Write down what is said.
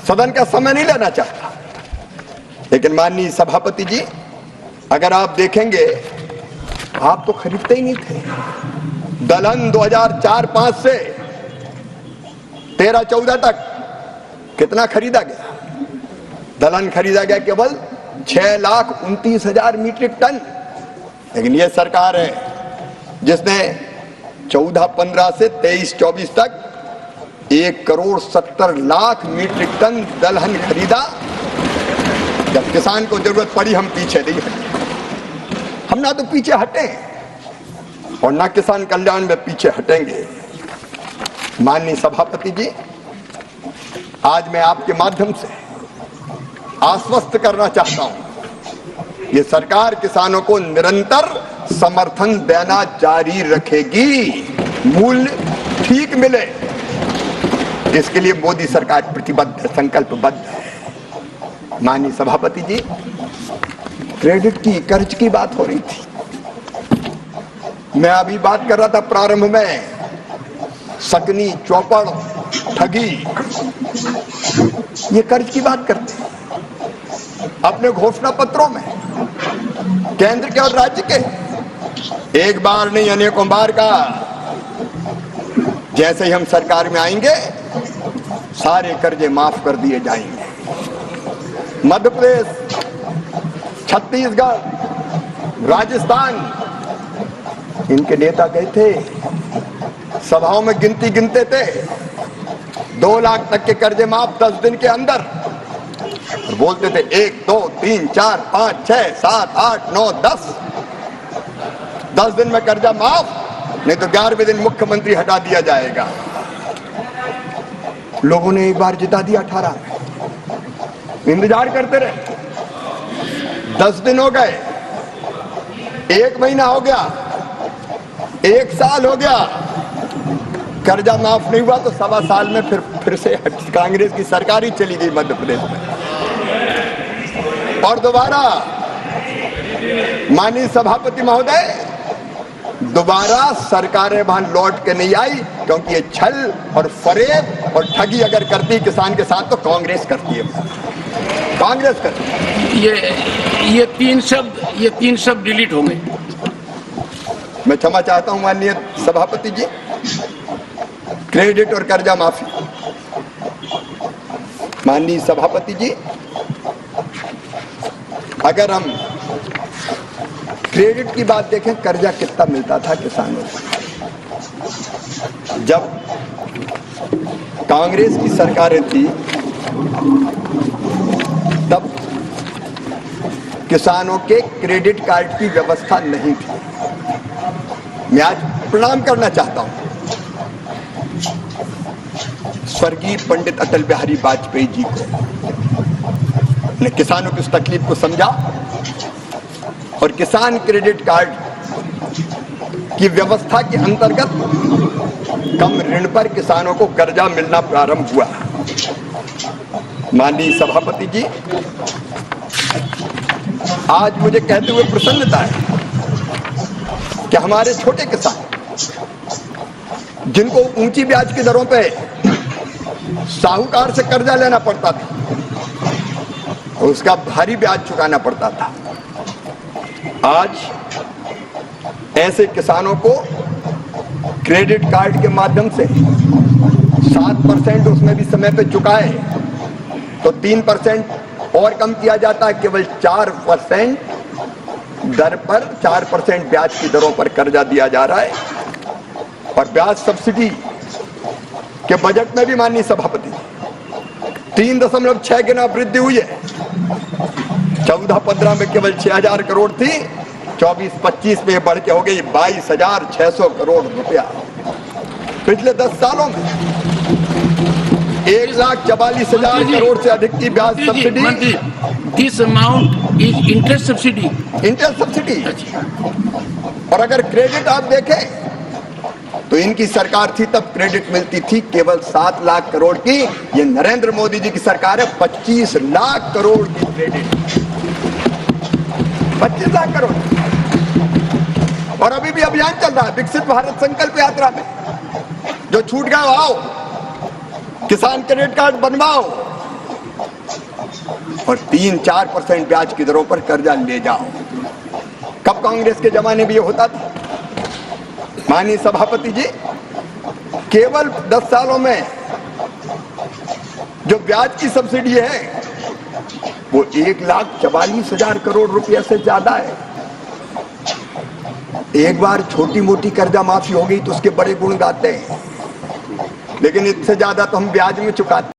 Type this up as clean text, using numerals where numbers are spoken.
सदन का समय नहीं लेना चाहता। लेकिन माननीय सभापति जी, अगर आप देखेंगे, आप तो खरीदते ही नहीं थे। दलहन 2004-05 से 13-14 तक कितना खरीदा गया? दलहन खरीदा गया केवल 6,29,000 मीट्रिक टन। लेकिन यह सरकार है जिसने 14-15 से 23-24 तक 1,70,00,000 मीट्रिक टन दलहन खरीदा। जब किसान को जरूरत पड़ी, हम पीछे नहीं हटे। हम ना तो पीछे हटे और ना किसान कल्याण में पीछे हटेंगे। माननीय सभापति जी, आज मैं आपके माध्यम से आश्वस्त करना चाहता हूं, ये सरकार किसानों को निरंतर समर्थन देना जारी रखेगी। मूल्य ठीक मिले, इसके लिए मोदी सरकार प्रतिबद्ध, संकल्पबद्ध है। माननीय सभापति जी, क्रेडिट की, कर्ज की बात हो रही थी। मैं अभी बात कर रहा था प्रारंभ में, सकनी, चौपड़, ठगी, ये कर्ज की बात करते हैं। अपने घोषणा पत्रों में केंद्र के और राज्य के एक बार नहीं अनेकों बार का, जैसे ही हम सरकार में आएंगे सारे कर्जे माफ कर दिए जाएंगे। मध्य प्रदेश, छत्तीसगढ़, राजस्थान, इनके नेता गए थे, सभाओं में गिनती गिनते थे, 2 लाख तक के कर्जे माफ 10 दिन के अंदर, और बोलते थे 1, 2, 3, 4, 5, 6, 7, 8, 9, 10 दिन में कर्जा माफ, नहीं तो 11वें दिन मुख्यमंत्री हटा दिया जाएगा। लोगों ने एक बार जिता दिया 18 में, इंतजार करते रहे। 10 दिन हो गए, 1 महीना हो गया, 1 साल हो गया, कर्जा माफ नहीं हुआ। तो 1.25 साल में फिर से कांग्रेस की सरकार ही चली गई मध्य प्रदेश में, और दोबारा माननीय सभापति महोदय, दोबारा सरकारें वहां लौट के नहीं आई, क्योंकि ये छल और फरेब और ठगी अगर करती किसान के साथ तो कांग्रेस करती है, कांग्रेस करती है। ये तीन शब्द डिलीट होंगे। मैं क्षमा चाहता हूं माननीय सभापति जी। क्रेडिट और कर्जा माफी, माननीय सभापति जी, अगर हम क्रेडिट की बात देखें, कर्जा कितना मिलता था किसानों को? जब कांग्रेस की सरकारें थी तब किसानों के क्रेडिट कार्ड की व्यवस्था नहीं थी। मैं आज प्रणाम करना चाहता हूं स्वर्गीय पंडित अटल बिहारी वाजपेयी जी को, ने किसानों की उस तकलीफ को समझा और किसान क्रेडिट कार्ड की व्यवस्था के अंतर्गत कम ऋण पर किसानों को कर्जा मिलना प्रारंभ हुआ। माननीय सभापति जी, आज मुझे कहते हुए प्रसन्नता है कि हमारे छोटे किसान, जिनको ऊंची ब्याज की दरों पे साहूकार से कर्जा लेना पड़ता था, उसका भारी ब्याज चुकाना पड़ता था, आज ऐसे किसानों को क्रेडिट कार्ड के माध्यम से 7% उसमें भी समय पे चुकाए तो 3% और कम किया जाता है, केवल 4% दर पर 4% ब्याज की दरों पर कर्जा दिया जा रहा है। और ब्याज सब्सिडी के बजट में भी माननीय सभापति 3.6 गुना वृद्धि हुई है। 14-15 में केवल 6,000 करोड़ थी, 24-25 में बढ़ के हो गई 22,600 करोड़ रुपया। पिछले 10 सालों में 1,44,000 करोड़ से अधिक की ब्याज subsidy. This amount is interest subsidy, interest subsidy. और अगर क्रेडिट आप देखें तो इनकी सरकार थी तब क्रेडिट मिलती थी केवल 7 लाख करोड़ की। ये नरेंद्र मोदी जी की सरकार है, 25 लाख करोड़ की क्रेडिट, 25 लाख करोड़। और अभी भी अभियान चल रहा है विकसित भारत संकल्प यात्रा में, जो छूट गया आओ, किसान क्रेडिट कार्ड बनवाओ, और 3-4% ब्याज की दरों पर कर्जा ले जाओ। कब कांग्रेस के जमाने में ये होता था? माननीय सभापति जी, केवल 10 सालों में जो ब्याज की सब्सिडी है वो 1,44,000 करोड़ रुपया से ज्यादा है। एक बार छोटी मोटी कर्जा माफी हो गई तो उसके बड़े गुण गाते हैं, लेकिन इससे ज्यादा तो हम ब्याज में चुकाते हैं।